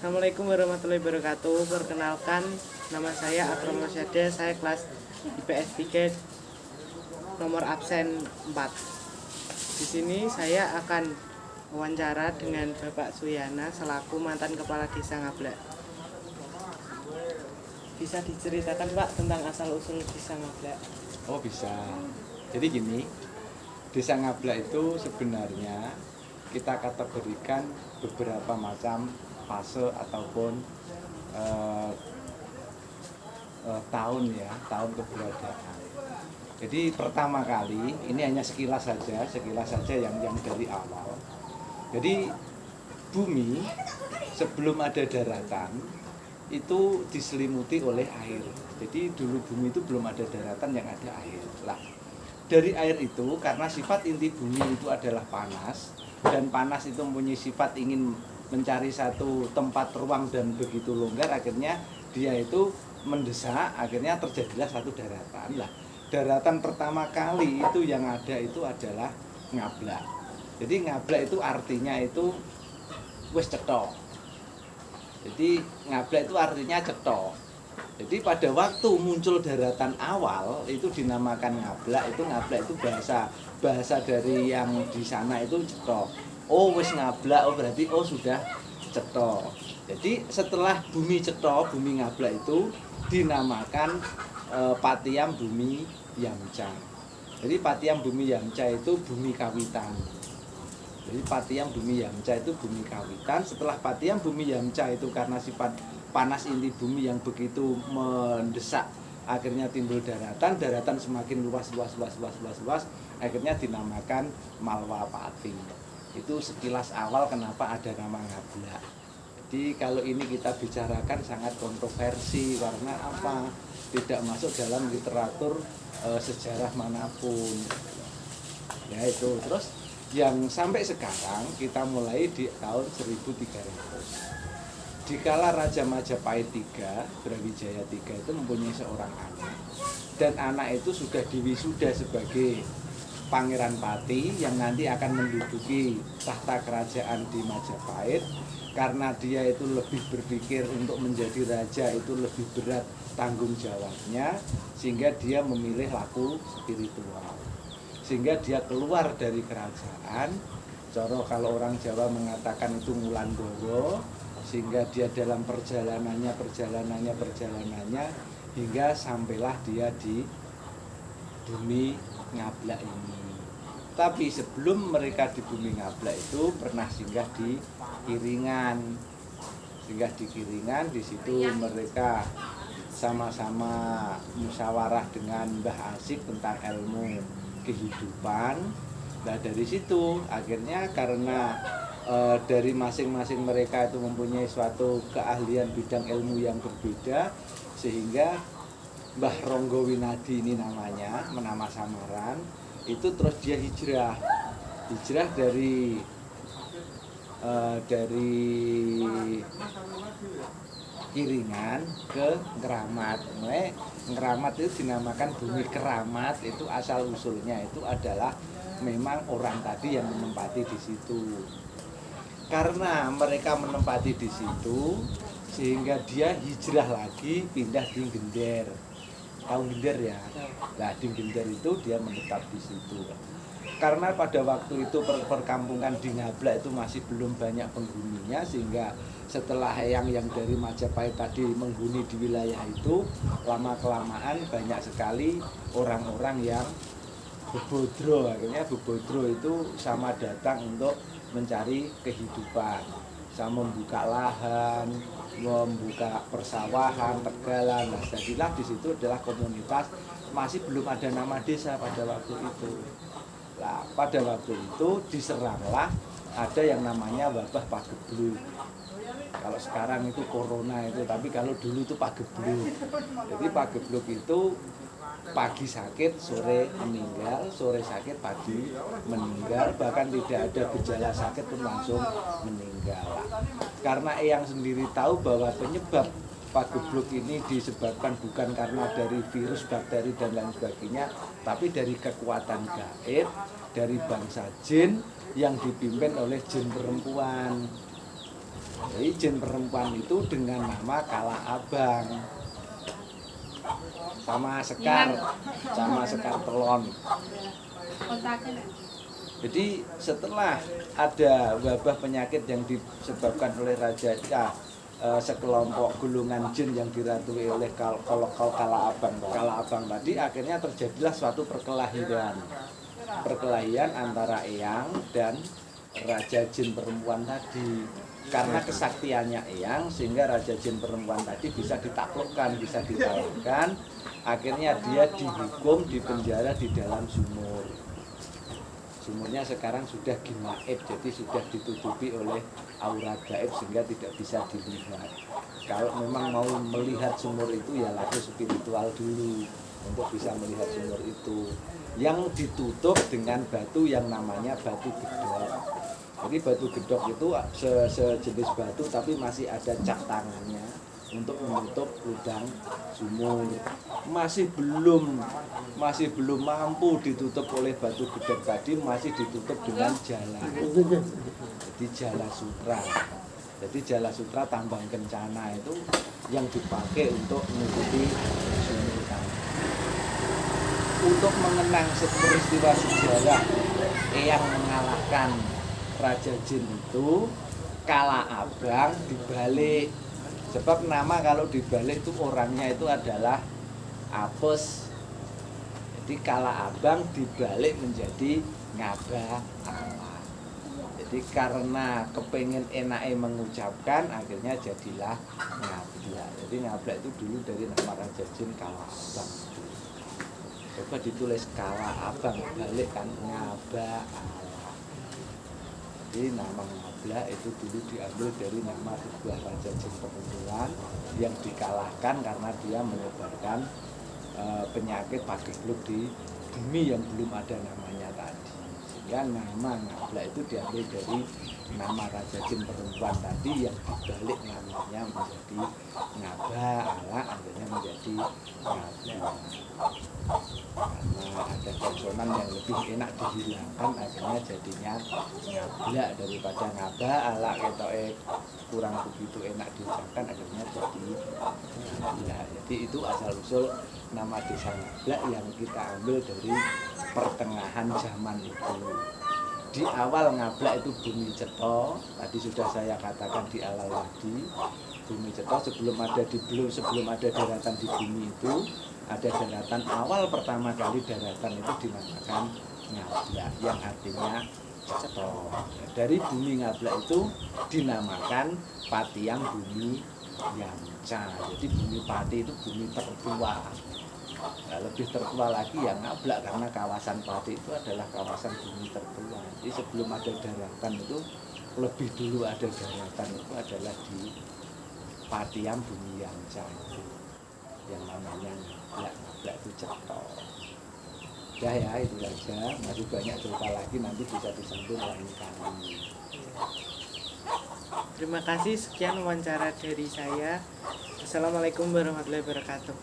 Assalamualaikum warahmatullahi wabarakatuh. Perkenalkan, nama saya Akram Rosyade. Saya kelas IPS 3 nomor absen 4. Di sini saya akan wawancara dengan Bapak Suyana selaku mantan Kepala Desa Ngablak. Bisa diceritakan Pak tentang asal-usul Desa Ngablak? Oh bisa. Jadi gini, Desa Ngablak itu sebenarnya kita kategorikan beberapa macam fase ataupun tahun tahun keberadaan. Jadi pertama kali ini hanya sekilas saja yang dari awal. Jadi bumi sebelum ada daratan itu diselimuti oleh air. Jadi dulu bumi itu belum ada daratan, yang ada air. Lah, dari air itu karena sifat inti bumi itu adalah panas, dan panas itu mempunyai sifat ingin mencari satu tempat ruang dan begitu longgar, akhirnya dia itu mendesak, akhirnya terjadilah satu daratan. Lah, daratan pertama kali itu yang ada itu adalah Ngablak. Jadi Ngablak itu artinya itu wis cetha. Jadi Ngablak itu artinya cetha. Jadi pada waktu muncul daratan awal itu dinamakan Ngablak. Ngablak itu bahasa dari yang di sana itu cetha. Oh wis Ngablak, oh berarti oh sudah cetha. Jadi setelah bumi cetha, bumi Ngablak itu dinamakan Patiam Bumi Yamca. Jadi Patiam Bumi Yamca itu bumi kawitan. Jadi Patiam Bumi Yamca itu bumi kawitan. Setelah Patiam Bumi Yamca itu karena sifat panas inti bumi yang begitu mendesak, akhirnya timbul daratan semakin luas, akhirnya dinamakan Malwapati. Itu sekilas awal kenapa ada nama Ngablak. Jadi kalau ini kita bicarakan sangat kontroversi karena apa? Tidak masuk dalam literatur sejarah manapun. Ya itu. Terus yang sampai sekarang kita mulai di tahun 1300. Dikala Raja Majapahit III, Brawijaya III itu mempunyai seorang anak, dan anak itu sudah diwisuda sebagai Pangeran Pati yang nanti akan menduduki tahta kerajaan di Majapahit. Karena dia itu lebih berpikir untuk menjadi raja itu lebih berat tanggung jawabnya, sehingga dia memilih laku spiritual. Sehingga dia keluar dari kerajaan. Coro kalau orang Jawa mengatakan itu Ngulandoro, sehingga dia dalam perjalanannya hingga sampailah dia di bumi Ngablak ini. Tapi sebelum mereka di bumi Ngablak itu pernah singgah di Kiringan. Di situ mereka sama-sama musyawarah dengan Mbah Asik tentang ilmu kehidupan. Nah dari situ akhirnya karena dari masing-masing mereka itu mempunyai suatu keahlian bidang ilmu yang berbeda, sehingga Mbah Ronggo Winadi ini namanya, nama samaran, itu terus dia hijrah dari Kiringan ke Keramat. Keramat itu dinamakan bumi Keramat, itu asal usulnya itu adalah memang orang tadi yang menempati di situ. Karena mereka menempati di situ, sehingga dia hijrah lagi pindah di Gender. Tahu Gender ya? Nah di Gender itu dia menetap di situ. Karena pada waktu itu perkampungan di Ngablak itu masih belum banyak penghuninya, sehingga setelah yang dari Majapahit tadi menghuni di wilayah itu, lama-kelamaan banyak sekali orang-orang yang bebodro. Akhirnya bebodro itu sama datang untuk mencari kehidupan, sama membuka lahan, membuka persawahan, tegalan. Nah, jadilah di situ adalah komunitas, masih belum ada nama desa pada waktu itu. Nah, pada waktu itu diseranglah ada yang namanya wabah pagebluk. Kalau sekarang itu corona itu, tapi kalau dulu itu pagebluk. Jadi pagebluk itu pagi sakit, sore meninggal, sore sakit, pagi meninggal, bahkan tidak ada gejala sakit pun langsung meninggal. Karena Eyang sendiri tahu bahwa penyebab pagebluk ini disebabkan bukan karena dari virus, bakteri dan lain sebagainya, tapi dari kekuatan gaib dari bangsa jin yang dipimpin oleh jin perempuan. Jadi jin perempuan itu dengan nama Kala Abang, sama Sekar Telon. Jadi setelah ada wabah penyakit yang disebabkan oleh Raja sekelompok gulungan jin yang diratui oleh Kala Abang tadi, akhirnya terjadilah suatu perkelahian antara Eyang dan Raja Jin perempuan tadi. Karena kesaktiannya Eyang sehingga Raja Jin perempuan tadi bisa ditaklukkan, bisa dikalahkan. Akhirnya dia dihukum, dipenjara di dalam sumur. Sumurnya sekarang sudah gimaib, jadi sudah ditutupi oleh aura gaib sehingga tidak bisa dilihat. Kalau memang mau melihat sumur itu ya laku spiritual dulu untuk bisa melihat sumur itu. Yang ditutup dengan batu yang namanya batu gedok. Jadi batu gedok itu sejenis batu tapi masih ada cap tangannya untuk menutup lubang sumur. Masih belum mampu ditutup oleh batu gedok tadi, masih ditutup dengan jala. Jadi jala sutra. Jadi jala sutra tambang kencana itu yang dipakai untuk menutupi sumur tadi. Untuk mengenang peristiwa sejarah yang mengalahkan Raja Jin itu, Kala Abang dibalik. Sebab nama kalau dibalik itu orangnya itu adalah Apes. Jadi Kala Abang dibalik menjadi Ngaba Allah. Jadi karena kepengen enake mengucapkan, akhirnya jadilah Ngabla. Jadi Ngabla itu dulu dari nama Raja Jin Kala Abang. Coba ditulis Kala Abang, balik kan Ngaba Allah. Jadi nama Ngabla itu dulu diambil dari nama sebuah Raja Jin perempuan yang dikalahkan karena dia menyebarkan penyakit pagebluk di bumi yang belum ada namanya tadi. Sehingga nama Ngabla itu diambil dari nama Raja Jin perempuan tadi yang dibalik namanya menjadi Ngaba Allah, akhirnya menjadi Ngabla. Karena ada konsonan yang lebih enak dihilangkan, akhirnya jadinya Ngabla daripada Ngaba ala ketoke kurang begitu enak diucapkan, akhirnya jadi Ngabla. Jadi itu asal usul nama desa Ngabla yang kita ambil dari pertengahan zaman itu. Di awal Ngabla itu Bumi Cetha, tadi sudah saya katakan di awal tadi, Bumi Cetha sebelum ada daratan di bumi itu, ada daratan awal pertama kali daratan itu dinamakan Ngabla yang artinya Cetha. Dari bumi Ngabla itu dinamakan Patiang Bumi Yamca. Jadi bumi Pati itu bumi tertua. Nah, lebih tertua lagi yang Ngabla karena kawasan Pati itu adalah kawasan bumi tertua. Jadi sebelum ada daratan itu, lebih dulu ada daratan itu adalah di Patiang Bumi Yamca itu, yang namanya Ngabla itu Cetha. Ya itu saja, masih banyak cerita lagi, nanti bisa disambung lain kali. Terima kasih, sekian wawancara dari saya. Assalamualaikum warahmatullahi wabarakatuh.